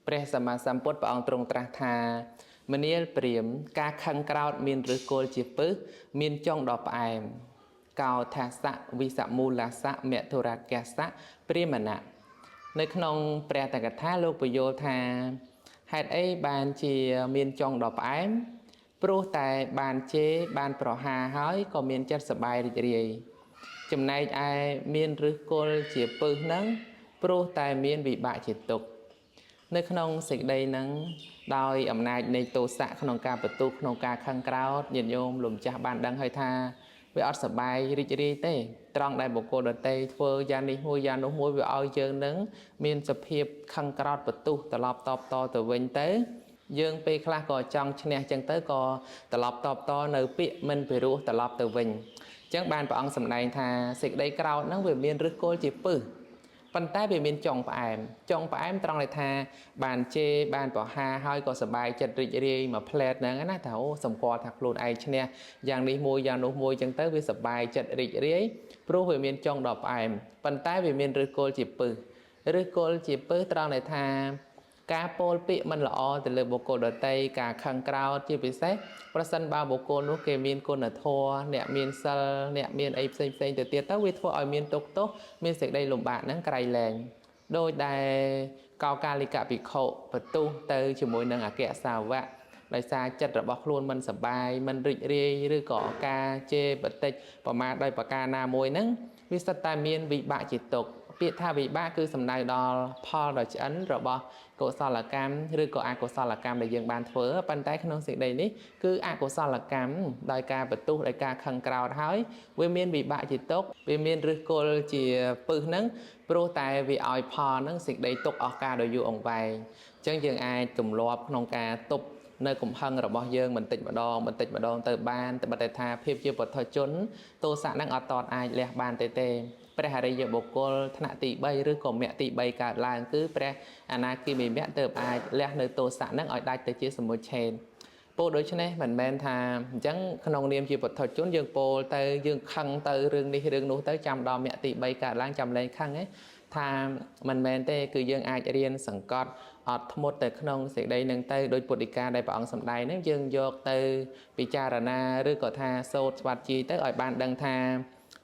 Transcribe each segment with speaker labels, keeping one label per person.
Speaker 1: ព្រះសម្មាសម្ពុទ្ធព្រះអង្គទ្រង់ត្រាស់ថាមនាលព្រាហ្មណ៍ការខឹងក្រោធមានឫសគល់ជាពឹសមានចុងដ៏ផ្អែមកោថាសៈវិសមូលាសៈមធុរកសៈព្រាហ្មណៈនៅក្នុងព្រះតកថាលោកពយល់ថាហេតុអីបានជាមានចុងដ៏ផ្អែមព្រោះតែបានជេរបានប្រហារហើយក៏មានចិត្តសប្បាយរីករាយចំណែកឯមានឫសគល់ជាពឹសហ្នឹងព្រោះតែមានវិបាកជាទុក្ខនៅក្នុងសេចក្តីហ្នឹងដោយអំណាចនៃទោសៈក្នុងការបន្ទុះក្នុងការខឹងក្រោធញាតិញោមលោកម្ចាស់បានដឹងហើយថាវាអត់សប្បាយរីករាយទេត្រង់ដែលបុគ្គលដទៃធ្វើយ៉ាងនេះមួយយ៉ាងនោះមួយវាឲ្យយើងនឹងមានសភាពខឹងក្រោធបន្ទុះត្រឡប់តបតទៅវិញទៅយើងពេលខ្លះក៏ចង់ឈ្នះចឹងទៅក៏ត្រឡប់តបតនៅពាក្យមិនពិរោះត្រឡប់ទៅវិញចឹងបានព្រះអង្គសម្ដែងថាសេចក្តីក្រោធហ្នឹងវាមានឫសគល់ជាពឹសប៉ុន្តែវាមានចុងផ្អែមត្រង់ដែលថាបានជេរបានប្រហារហើយក៏សប្បាយចិត្តរីករាយមកផ្លែតហ្នឹងណាថាអូសម្គាល់ថាខ្លួនឯងឈ្នះយ៉ាងនេះមួយយ៉ាងនោះមួយចឹងទៅវាសប្បាយចិត្តរីករាយព្រោះវាមានចុងដ៏ផ្អែមប៉ុន្តែវាមានឫសគល់ជាពឹសឫសគល់ជាពឹសត្រង់ដែលថាការពោលពាក្យមិនល្អទៅលើបុគ្គលដទៃការខឹងក្រោធជាពិសេសប្រសិនបើបុគ្គលនោះគេមានគុណធម៌អ្នកមានសិលអ្នកមានអីផ្សេងទៅទៀតទៅវាធ្វើឲ្យមានទុក្ខទោសមានសេចក្តីលំបាកហ្នឹងក្រៃលែងដោយដែលកោកាលិកភិក្ខុបន្ទុះទៅជាមួយនឹងអគ្គសាវកដោយសារចិត្តរបស់ខ្លួនមិនសប្បាយមិនរីករាយឬក៏ការជេរបតិចប្រមាថដោយប្រការណាមួយហ្នឹងវាសិតតែមានវិបាកជាទុក្ខពាក្យថាវិបាកគឺសំដៅដល់ផលដ៏ឆ្អិនរបស់កុសលកម្មឬក៏អកុសលកម្មដែលយើងបានធ្វើប៉ុន្តែក្នុងសេចក្តីនេះគឺអកុសលកម្មដោយការបន្ទុះដោយការខឹងក្រោធហើយវាមានវិបាកជាទុក្ខវាមានឫសគល់ជាពឹសហ្នឹងព្រោះតែវាឲ្យផលហ្នឹងសេចក្តីទុក្ខអស់កលដ៏យូរអង្វែងអញ្ចឹងយើងអាចទម្លាប់ក្នុងការទប់នៅកំហឹងរបស់យើងបន្តិចម្ដងទៅបានតែបើតែថាភាពជាពុទ្ធជនទោសៈហ្នឹងអត់តតអាចលះបានទេព្រះអរិយបុគ្គលថ្នាក់ទី3ឬក៏មគ្គទី3កើតឡើងគឺព្រះអនាគិមីមគ្គទើបអាចលះនៅទោសៈហ្នឹងឲ្យដាច់ទៅជាសមុច្ឆេទពោលដូច្នេះមិនមែនថាអញ្ចឹងក្នុងនាមជាពុទ្ធជនយើងពោលទៅយើងខឹងទៅរឿងនេះរឿងនោះទៅចាំដល់មគ្គទី3កើតឡើងចាំលែងខឹងឯងថាមិនមែនទេគឺយើងអាចរៀនសង្កត់អត់ធ្មត់ទៅក្នុងសេចក្តីនឹងទៅដោយពុទ្ធិកាដែលព្រះអង្គសម្ដែងហ្នឹងយើងយកទៅពិចារណាឬក៏ថាសូត្រស្វាត់ជីទៅឲ្យបានដឹងថា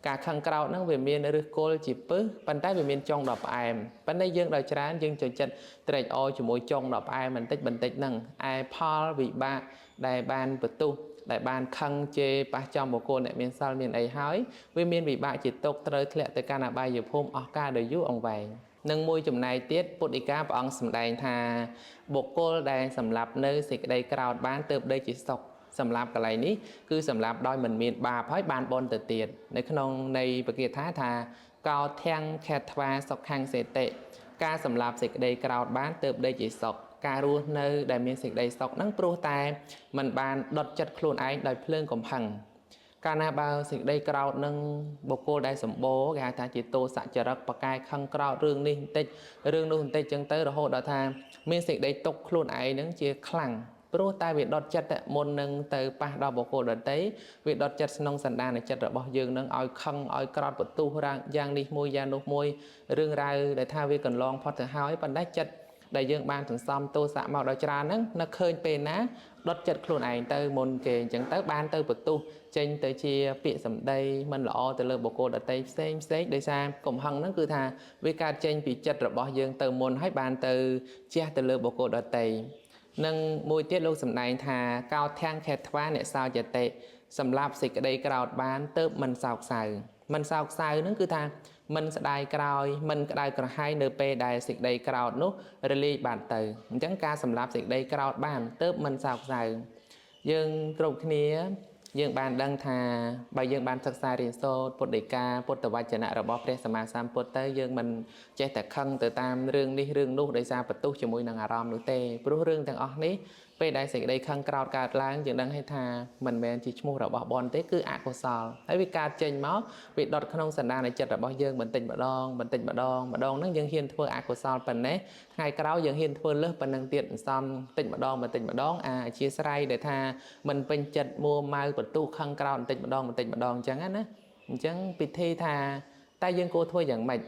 Speaker 1: ការខឹងក្រោធហ្នឹងវាមានឫសគល់ជាពឹសប៉ុន្តែវាមានចុងដ៏ផ្អែមប៉ុន្តែយើងដល់ច្រើនយើងចូលចិត្តត្រេកអរជាមួយចុងដ៏ផ្អែមបន្តិចហ្នឹងឯផលវិបាកដែលបានបន្ទុះដែលបានខឹងជេរប៉ះចំបុគ្គលអ្នកមានសិលមានអីហើយវាមានវិបាកជាទុក្ខត្រូវធ្លាក់ទៅកាន់អបាយភូមិអស់កលដ៏យូរអង្វែងនឹងមួយចំណែកទៀតពុទ្ធិកាព្រះអង្គសម្ដែងថាបុគ្គលដែលសម្លាប់នៅសេចក្តីក្រោធបានទើបដេកជាសុខសម្រាប់កន្លែងនេះគឺសម្រាប់ដោយមិនមានបាបហើយបានបុណ្យទៅទៀតនៅក្នុងនៃបកាថាកោធាំងខេត្វាសុខខាំងសេតិការសម្លាប់សេចក្តីក្រោធបានទើបដេកជាសុខការរស់នៅដែលមានសេចក្តីសុខហ្នឹងព្រោះតែมันបានដុតចិត្តខ្លួនឯងដោយភ្លើងកំហឹងកាលណាបើសេចក្តីក្រោធនឹងបុគ្គលដែលសម្បូរគេហៅថាជាទោសចរិតបកាយខឹងក្រោធរឿងនេះបន្តិចរឿងនោះបន្តិចចឹងទៅរហូតដល់ថាមានសេចក្តីទុក្ខខ្លួនឯងហ្នឹងជាខ្លាំងព្រោះតែវាដុតចិត្តមុននឹងទៅប៉ះដល់បុគ្គលដទៃវាដុតចិត្តក្នុងសន្តានចិត្តរបស់យើងនឹងឲ្យខឹងឲ្យក្រោធបន្ទុះយ៉ាងនេះមួយយ៉ាងនោះមួយរឿងរ៉ាវដែលថាវាកន្លងផុតទៅហើយប៉ុន្តែចិត្តដែលយើងបានសន្សំទោសៈមកដល់ច្រើនហ្នឹងនឹកឃើញពេលណាដុតចិត្តខ្លួនឯងទៅមុនគេអញ្ចឹងទៅបានទៅបន្ទុះចេញទៅជាពាក្យសម្ដីមិនល្អទៅលើបុគ្គលដទៃផ្សេងដោយសារកំហឹងហ្នឹងគឺថាវាកើតចេញពីចិត្តរបស់យើងទៅមុនហើយបានទៅជះទៅលើបុគ្គលដទៃនឹងមួយទៀតលោកសម្ដែងថាកោធាំងខេត្វាអ្នកសោយតិសម្រាប់សេចក្តីក្រោធបានទៅមិនសោកសៅហ្នឹងគឺថាមិនស្ដាយក្រោយមិនក្តៅក្រហាយនៅពេលដែលសេចក្តីក្រោធនោះរលាយបាត់ទៅអញ្ចឹងការសម្រាប់សេចក្តីក្រោធបានទៅមិនសោកសៅយើងគ្រប់គ្នាយើងបានដឹងថាបើយើងបានសិក្សារៀនសូត្រពុទ្ធដីកាពុទ្ធវចនៈរបស់ព្រះសម្មាសម្ពុទ្ធទៅយើងមិនចេះតែខឹងទៅតាមរឿងនេះរឿងនោះដោយសារបន្ទុះជាមួយនឹងអារម្មណ៍នោះទេព្រោះរឿងទាំងអស់នេះពេលដែលសេចក្តីខឹងក្រោធកើតឡើងយើងដឹងហើយថាមិនមែនជាឈ្មោះរបស់បុណ្យទេគឺអកុសលហើយវាកើតចេញមកវាដុតក្នុងសន្តានចិត្តរបស់យើងបន្តិចម្ដងហ្នឹងយើងហ៊ានធ្វើអកុសលប៉ុណ្ណេះថ្ងៃក្រោយយើងហ៊ានធ្វើលើសប៉ុណ្ណឹងទៀតសំបន្តិចម្ដងអធិស្ស្រ័យដែលថាមិនពេញចិត្តមួម៉ៅបន្ទុះខឹងក្រោធបន្តិចម្ដងអញ្ចឹងណាអញ្ចឹងពិធីថាតែយើងគួរធ្វើយ៉ាងម៉េច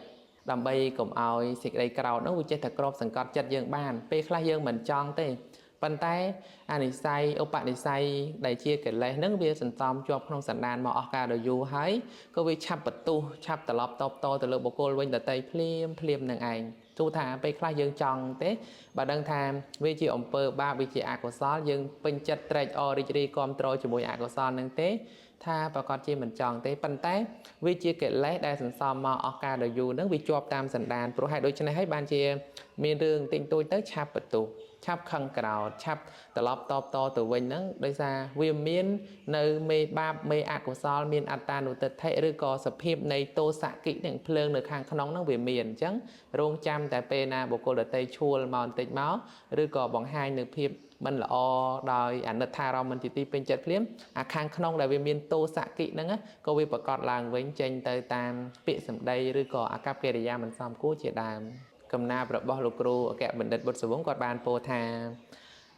Speaker 1: đầm bay cùng ao xịt đây cào nó vui chơi thật crop sẵn cọt chặt dương ban pe khai dương mình chọn tê bàn tay anh đi say ông bạn đi say đầy chia kể lại nâng bia sẵn tòm cho không sẵn đàn mà ở cả đồ du hái có vi chắp bật tu chắp tờ lọp tọp to từ lượng bộ cô quanh tờ tây phim nâng ảnh tu thả pe khai dương chọn tê bà đăng tham vi chị ông pơ ba vi chị ạc của xó dương bên chặt trạch origin control cho mùi ạc của xó nâng tế tha và con chi mình chọn tế bàn tay vì chia kể lấy đại sẵn xòm mà ở cả đời dù nâng vì chọp tam sẵn đàn pro hai đôi chân này hết ban chia miền rừng tinh tôi tới chắp bật tụ chắp khăn cào chắp tờ lọp tọp to từ vinh nâng đây ra viêm miên nơi mê ba mê ạc của sol miền ata nụ tật thệ rư có sập hiệp này tô xạ kỹ đừng phơn được hàng nóng nâng về miền chẳng rong chăm tại pena bộ cô đợt tây chua màu tịch máu rư có bằng hai nửa hiệp mình là o đòi ảnh được tha ra mình chỉ ti bên chật phím khang không đại về miền tô xạ kỹ nâng á có vi bậc cọt làng với tranh tới tam bị sầm đây rư có cáp kia để ra mình xong cú chỉ đàm cầm na bật bỏ lục ru kẹo bình định bật số bốn cọt bàn po thà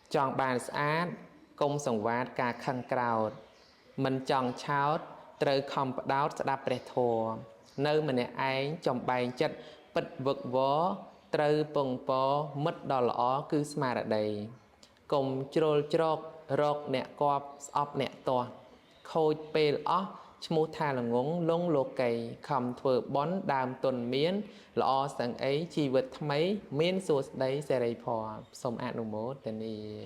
Speaker 1: chọn bàn sát công sòng vát cả khăn cào mình chọn cháo trời không đáo đạp bể thua nơi mình ấy chọn bài chất bật vực vó trời bồng bó mất đỏ lõ cứ smart ở đây cùng trôi trọc rọc nè cọp ấp nè to khôi pel ó chmu tha là ngốn lông lô cày khầm thừa bón đàm tuần miến lọ sang ấy chi vật mấy miến suốt đấy sẽ đầy phò sông ăn mốt tên đi